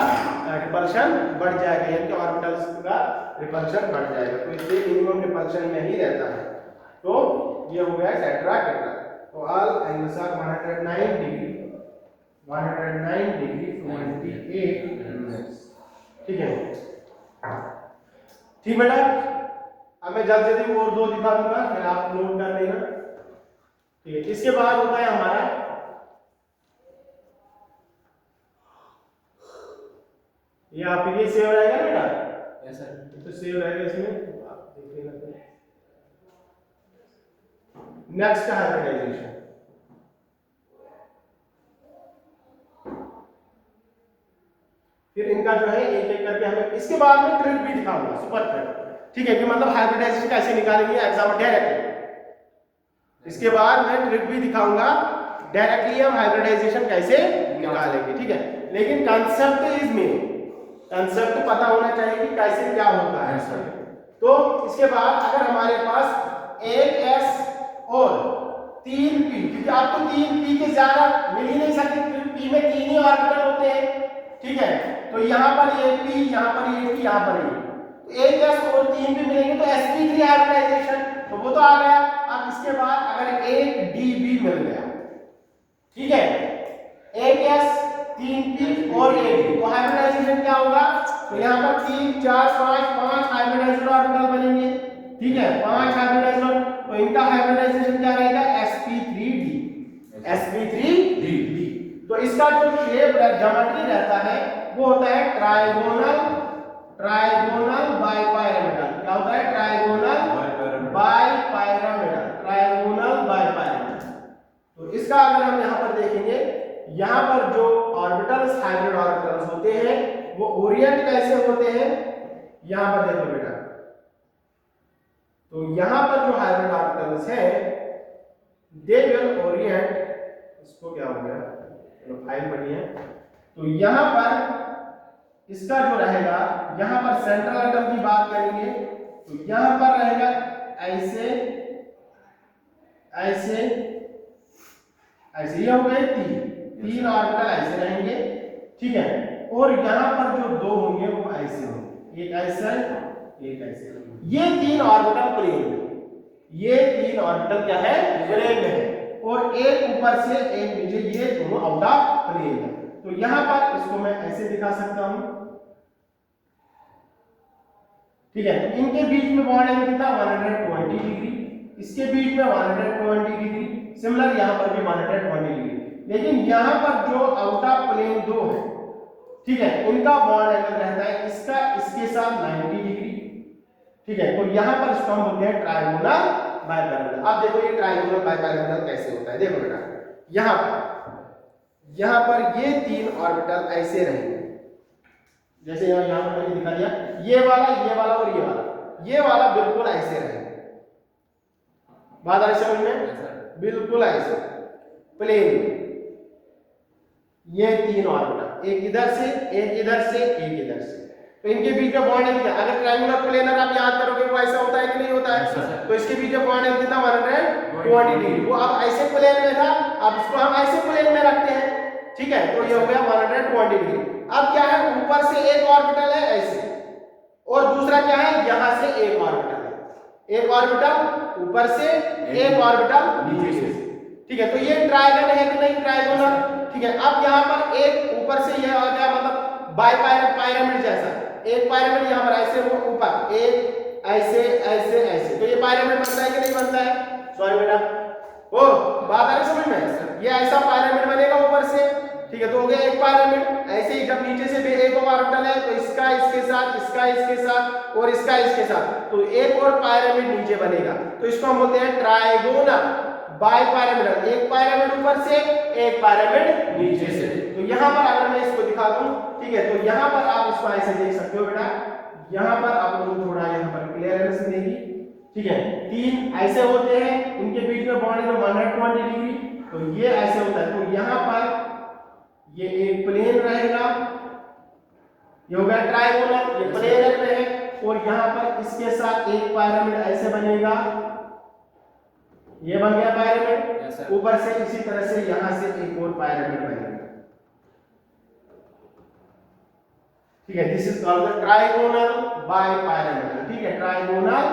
Speaker 1: रिपल्शन बढ़ जाएगा, यानी कि ऑर्बिटल्स का रिपल्शन बढ़ जाएगा, तो इसलिए मिनिमम रिपल्शन में ही रहता है। तो ये हो गया टेट्राहेड्रल। तो all angles are 109 degree 28 minutes, ठीक है, ठीक बेटा। अब मैं जल्दी जल्दी और दो दिखा दूंगा, फिर आप नोट कर लेना, ठीक है। इसके बाद होता है हमारा ये, आप ये सेव रहेगा बेटा?
Speaker 2: Yes sir.
Speaker 1: तो सेव रहेगा इसमें, तो आप देख लेना। नेक्स्ट हाइब्रिडाइजेशन, फिर इनका जो है एक एक करके हमें इसके बाद में ट्रिक भी दिखाऊंगा, सुपर ट्रिक, ठीक है, कि मतलब हाइब्रिडाइजेशन कैसे निकालेंगे एग्जाम डायरेक्ट। इसके बाद मैं ट्रिक भी दिखाऊंगा, डायरेक्टली हम हाइब्रिडाइजेशन कैसे निकालेंगे, ठीक है। लेकिन कंसेप्ट इज में कंसेप्ट पता होना चाहिए कि कैसे क्या होता है। तो इसके बाद अगर हमारे पास एक एस और 3 पी, क्योंकि आपको 3 पी के ज्यादा मिल ही नहीं सकते, क्योंकि पी में 3 ही ऑर्बिटल होते हैं, ठीक है। तो यहाँ पर एक पी, यहाँ पर एक पी, यहाँ पर एक, तो एक एस और 3 पी मिलेंगे तो sp3 हाइब्रिडाइजेशन, तो वो तो आ गया। अब इसके बाद अगर एक डी बी मिल गया, ठीक है, एक एस 3 पी और एक डी, तो हाइब्रिडाइजेशन क्या होगा, तो यहाँ पर 3 4 5 हाइब्रिडाइज्ड ऑर्बिटल बनेंगे, ठीक है, 5 हाइब्रिडाइज्ड, तो इनका हाइब्रिडाइजेशन क्या रहेगा, sp3d, sp3d। तो इसका जो शेप ज्योमेट्री रहता है वो होता है ट्राइगोनल बाइपिरामिडल। क्या होता है, ट्राइगोनल बाइपिरामिडल, ट्राइगोनल बाइपिरामिडल। तो इसका अगर हम यहाँ पर देखेंगे, यहाँ पर जो ऑर्बिटल्स हाइब्रिड ऑर्बिटल्स होते हैं वो ओरिएंट कैसे होते हैं, यहाँ पर देखो बेटा, तो यहाँ पर जो हाइब्रिड ऑर्बिटल्स है दे विल ओरिएंट, इसको क्या हो गया, फाइल बनी है, तो यहाँ पर इसका जो रहेगा, यहाँ पर सेंट्रल एटम की बात करेंगे तो यहाँ पर रहेगा ऐसे ऐसे ऐसे, ये हो गए तीन ऑर्बिटल ऐसे रहेंगे, ठीक है। और यहाँ पर जो दो होंगे वो ऐसे होंगे, एक ऐसा एक ऐसे, ये 3 ऑर्बिटल प्लेन में, ये 3 ऑर्बिटल क्या है, प्लेन में है, और एक ऊपर से एक नीचे, ये दोनों आउट ऑफ प्लेन है। तो यहाँ पर इसको मैं ऐसे दिखा सकता हूं, ठीक है। तो इनके बीच में बॉन्ड एंगल कितना, 120 डिग्री, इसके बीच में 120 डिग्री, सिमिलर यहाँ पर भी 120 डिग्री। लेकिन यहाँ पर जो आउट ऑफ प्लेन दो है, ठीक है, उनका बॉन्ड एंगल रहता है इसका इसके साथ 90 डिग्री, ठीक है। तो यहाँ पर इसको हम बोलते हैं ट्राइगोनल बाइपिरामिडल। अब देखो ये ट्राइगोनल बाइपिरामिडल कैसे होता है, देखो बेटा, यहाँ पर ये 3 ऑर्बिटल ऐसे रहेंगे, जैसे यहाँ पर मैंने दिखा दिया, ये वाला और ये वाला बिल्कुल ऐसे रहेंगे, बात आ रही समझ में, बिल्कुल ऐसे प्लेन, ये 3 ऑर्बिटल, एक इधर से एक इधर से एक इधर से, तो इनके बीच में बॉन्ड एंगल, अगर ट्रायंगुलर प्लेनर आप याद करोगे वो ऐसा होता है कि नहीं होता है, तो इसके बीच में बॉन्ड एंगल कितना, 120 डिग्री। वो अब ऐसे प्लेन में था, अब इसको हम ऐसे प्लेन में रखते हैं, ठीक है, तो ये हो गया 120 डिग्री। अब क्या है, ऊपर से एक ऑर्बिटल है ऐसे, और दूसरा क्या है, यहां से एक ऑर्बिटल है, एक ऑर्बिटल ऊपर से, एक ऑर्बिटल नीचे से, ठीक है। तो ये ट्रायंगल है कि नहीं, ट्रायंगुलर, ठीक है। अब यहाँ पर एक ऊपर से यह आ गया, मतलब बाइपिरामिड जैसा, एक पिरामिड यहाँ पर ऐसे, वो ऊपर एक ऐसे ऐसे ऐसे, तो ये पिरामिड बनता है कि नहीं बनता है, सॉरी बेटा, ओ बात आ रही समझ में, ये ऐसा पिरामिड बनेगा ऊपर से, ठीक है। तो हो गया एक पिरामिड, ऐसे ही जब नीचे से भी एक ऑर्बिटल है तो इसका इसके साथ, इसका इसके साथ और इसका इसके साथ, तो एक और पिरामिड नीचे बनेगा, तो इसको हम बोलते हैं ट्राइगोनल बाइपिरामिडल, एक पिरामिड ऊपर से एक पिरामिड नीचे से। तो यहाँ पर अगर मैं इसको दिखा दूं, ठीक है, तो यहाँ पर आप इसको ऐसे देख सकते हो बेटा, यहाँ पर आप लोगों को थोड़ा यहाँ पर क्लियरेंस मिलेगी, ठीक है। 3 ऐसे होते हैं, इनके बीच में बॉन्ड है 120 डिग्री, तो ये ऐसे होता है, तो यहाँ पर ये एक प्लेन रहेगा, ये हो गया ट्राइगोनल, ये प्लेन में है, और यहाँ पर इसके साथ एक पिरामिड ऐसे बनेगा, ये बन गया पिरामिड, ऊपर से इसी तरह से यहाँ से एक और पिरामिड बनेगा, ठीक है। This is called the trigonal bipyramidal, ठीक है, trigonal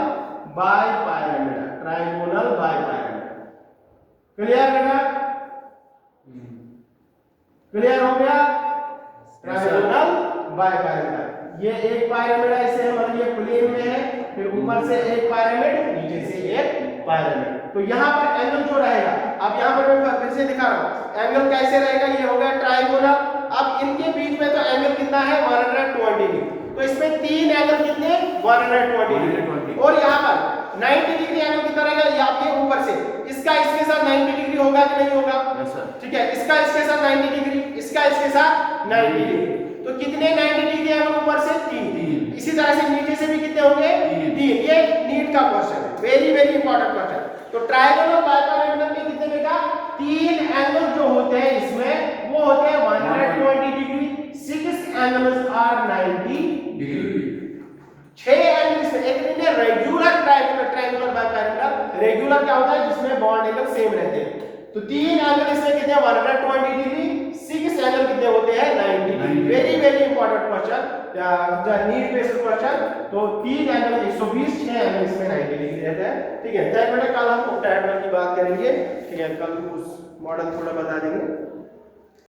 Speaker 1: bipyramidal, trigonal bipyramidal, clear बेटा, क्लियर हो गया, ट्राइगोनल बाइपिरामिडल। ये एक पिरामिड ऐसे है, मतलब ये प्लेन में है, फिर ऊपर से एक पिरामिड, नीचे से एक पिरामिड, तो यहाँ पर एंगल जो रहेगा, अब यहाँ पर मैं फिर से दिखा रहा हूँ एंगल कैसे रहेगा, ये हो गया ट्राइगोनल। अब इनके बीच में तो एंगल कितना है, 120 डिग्री, तो इसमें 3 एंगल कितने, 120 डिग्री, और यहाँ पर 90 डिग्री एंगल कितना रहेगा, या ये ऊपर से इसका इसके साथ 90 डिग्री होगा कि नहीं होगा, ठीक है, इसका इसके साथ 90 डिग्री, इसका इसके साथ 90 डिग्री, तो कितने 90 डिग्री एंगल ऊपर से, 3। इसी तरह से नीचे से भी कितने होंगे, 3। ये नीट का क्वेश्चन है, वेरी वेरी इंपॉर्टेंट क्वेश्चन। तो ट्रायंगुलर बाइपिरामिडल तीन एंगल जो होते हैं इसमें वो होते हैं 120 degree, 6 angles are 90 degree. 6 angles में एक दिन regular triangular by parallel. Regular क्या होता है जिसमें बॉन्ड एंगल सेम रहते हैं। तो तीन एंगल इसमें कितने 120 डिग्री, 6 एंगल कितने होते हैं 90 degree. Very very important question, the need based question. तो तीन एंगल 120, 6 एंगल इसमें 90 डिग्री रहता है। ठीक है, तो बेटा कल हम ऑक्टाहेड्रल की बात करेंगे। ठीक है, कल उस मॉडल थोड़ा बता देंगे।